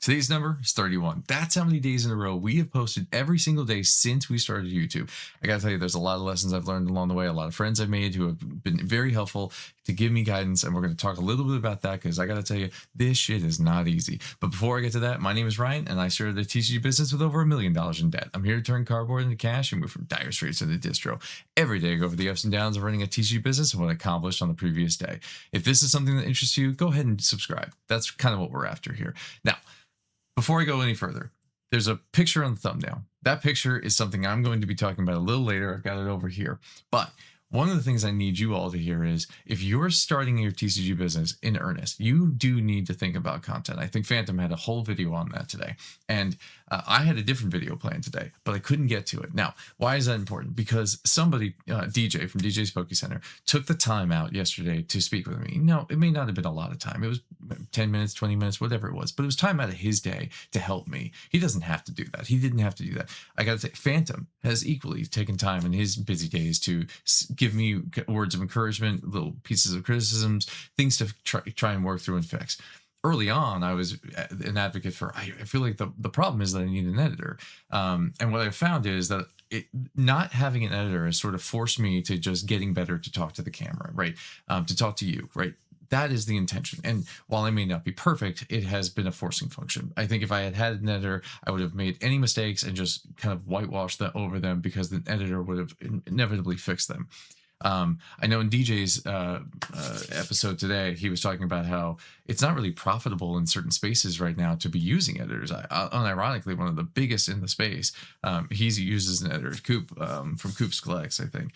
Today's number is 31. That's how many days in a row we have posted every single day since we started YouTube. I got to tell you, there's a lot of lessons I've learned along the way, a lot of friends I've made who have been very helpful to give me guidance. And we're going to talk a little bit about that because I got to tell you, this shit is not easy. But before I get to that, my name is Ryan and I started a TCG business with over $1 million in debt. I'm here to turn cardboard into cash and move from dire straits to the distro. Every day I go over the ups and downs of running a TCG business and what I accomplished on the previous day. If this is something that interests you, go ahead and subscribe. That's kind of what we're after here. Now, before I go any further, there's a picture on the thumbnail. That picture is something I'm going to be talking about a little later. I've got it over here. But one of the things I need you all to hear is if you're starting your TCG business in earnest, you do need to think about content. I think Phantom had a whole video on that today. And I had a different video planned today, but I couldn't get to it. Now, why is that important? Because somebody, DJ from DJ's Poke Center, took the time out yesterday to speak with me. No, it may not have been a lot of time. It was 10 minutes, 20 minutes, whatever it was, but it was time out of his day to help me. He doesn't have to do that. He didn't have to do that. I got to say, Phantom has equally taken time in his busy days to give me words of encouragement, little pieces of criticisms, things to try and work through and fix. Early on, I was an advocate for, I feel like the problem is that I need an editor. And what I found is that not having an editor has sort of forced me to just getting better to talk to the camera, right? To talk to you, right? That is the intention. And while I may not be perfect, it has been a forcing function. I think if I had an editor, I would have made any mistakes and just kind of whitewashed over them because the editor would have inevitably fixed them. I know in DJ's episode today, he was talking about how it's not really profitable in certain spaces right now to be using editors. Unironically, one of the biggest in the space, he uses an editor, Coop, from Coop's Collects, I think.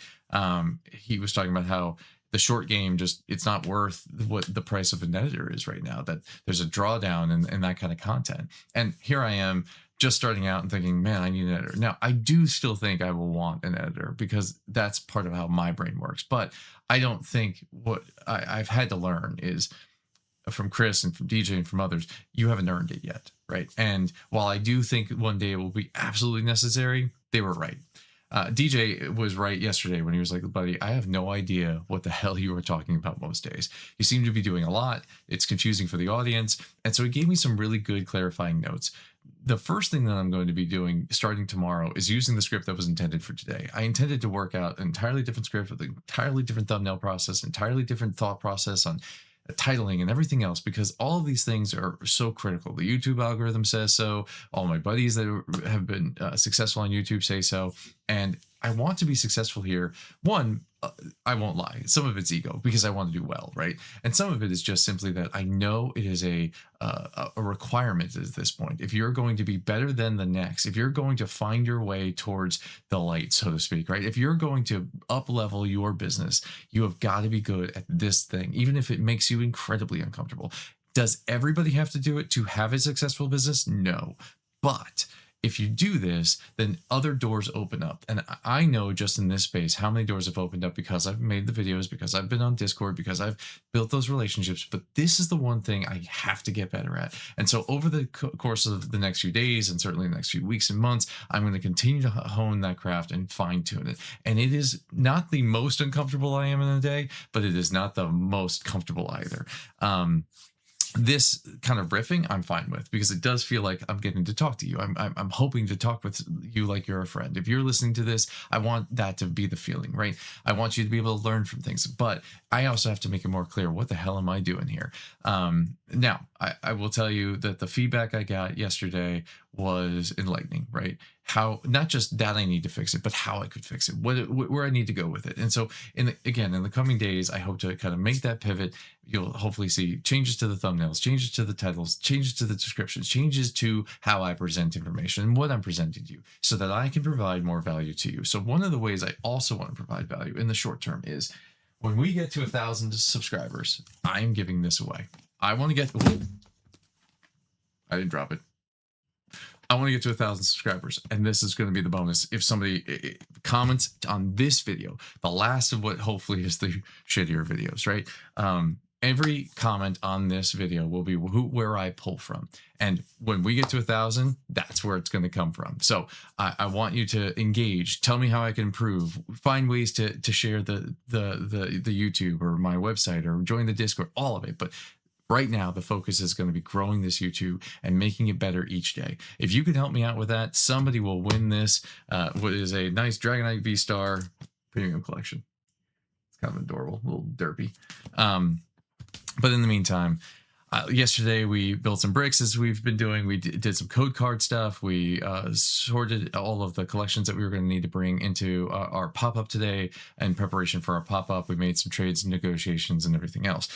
He was talking about how the short game it's not worth what the price of an editor is right now, that there's a drawdown in that kind of content. And here I am just starting out and thinking, man, I need an editor. Now, I do still think I will want an editor because that's part of how my brain works. But I don't think what I've had to learn is from Chris and from DJ and from others, you haven't earned it yet, right? And while I do think one day it will be absolutely necessary, they were right. DJ was right yesterday when he was like, buddy, I have no idea what the hell you were talking about most days. You seem to be doing a lot. It's confusing for the audience. And so he gave me some really good clarifying notes. The first thing that I'm going to be doing starting tomorrow is using the script that was intended for today. I intended to work out an entirely different script with an entirely different thumbnail process, entirely different thought process on titling and everything else, because all of these things are so critical. The YouTube algorithm says so. All my buddies that have been successful on YouTube say so. And I want to be successful here. One, I won't lie. Some of it's ego because I want to do well, right? And some of it is just simply that I know it is a requirement at this point. If you're going to be better than the next, if you're going to find your way towards the light, so to speak, right? If you're going to up level your business, you have got to be good at this thing, even if it makes you incredibly uncomfortable. Does everybody have to do it to have a successful business? No. But if you do this, then other doors open up. And I know just in this space how many doors have opened up because I've made the videos, because I've been on Discord, because I've built those relationships. But this is the one thing I have to get better at. And so over the course of the next few days, and certainly the next few weeks and months, I'm going to continue to hone that craft and fine tune it. And it is not the most uncomfortable I am in a day, but it is not the most comfortable either. This kind of riffing I'm fine with because it does feel like I'm getting to talk to you. I'm hoping to talk with you like you're a friend. If you're listening to this, I want that to be the feeling, right? I want you to be able to learn from things, but I also have to make it more clear, what the hell am I doing here? Now, I will tell you that the feedback I got yesterday was enlightening, right? How, not just that I need to fix it, but how I could fix it, where I need to go with it. And so in the coming days, I hope to kind of make that pivot. You'll hopefully see changes to the thumbnails, changes to the titles, changes to the descriptions, changes to how I present information and what I'm presenting to you so that I can provide more value to you. So one of the ways I also want to provide value in the short term is when we get to 1,000 subscribers, I am giving this away. I want to get, I didn't drop it. I want to get to 1,000 subscribers, and this is going to be the bonus. If somebody comments on this video, the last of what hopefully is the shittier videos, right? Every comment on this video will be where I pull from. And when we get to 1,000, that's where it's going to come from. So I want you to engage. Tell me how I can improve. Find ways to share the YouTube or my website or join the Discord, all of it. But right now the focus is going to be growing this YouTube and making it better each day. If you could help me out with that, somebody will win this. What is a nice Dragonite V-Star premium collection. It's kind of adorable, a little derpy. But in the meantime, yesterday we built some bricks, as we've been doing. We did some code card stuff. We sorted all of the collections that we were going to need to bring into our pop-up today in preparation for our pop-up. We made some trades and negotiations and everything else.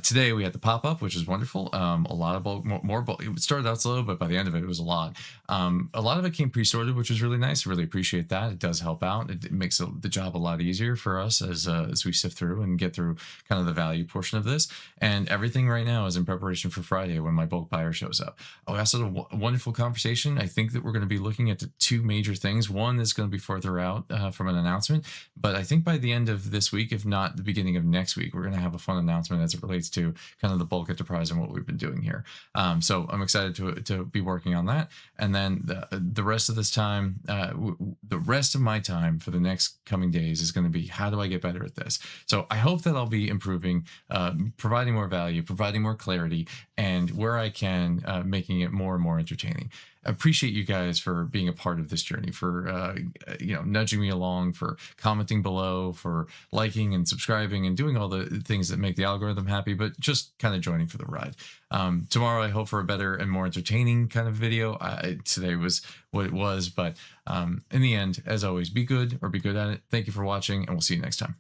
Today we had the pop-up, which is wonderful. A lot of bulk, more bulk. It started out slow, but by the end of it, it was a lot. A lot of it came pre-sorted, which was really nice. I really appreciate that. It does help out. It makes the job a lot easier for us as we sift through and get through kind of the value portion of this. And everything right now is in preparation for Friday when my bulk buyer shows up. Oh, we also had a wonderful conversation. I think that we're going to be looking at the two major things. One is going to be further out from an announcement, but I think by the end of this week, if not the beginning of next week, we're going to have a fun announcement as it relates to kind of the bulk enterprise and what we've been doing here. So I'm excited to be working on that. And then the rest of this time, the rest of my time for the next coming days is going to be, how do I get better at this? So I hope that I'll be improving, providing more value, providing more clarity, and where I can, making it more and more entertaining. I appreciate you guys for being a part of this journey, for nudging me along, for commenting below, for liking and subscribing and doing all the things that make the algorithm happy, but just kind of joining for the ride. Tomorrow I hope for a better and more entertaining kind of video. Today was what it was, but in the end, as always, be good or be good at it. Thank you for watching, and we'll see you next time.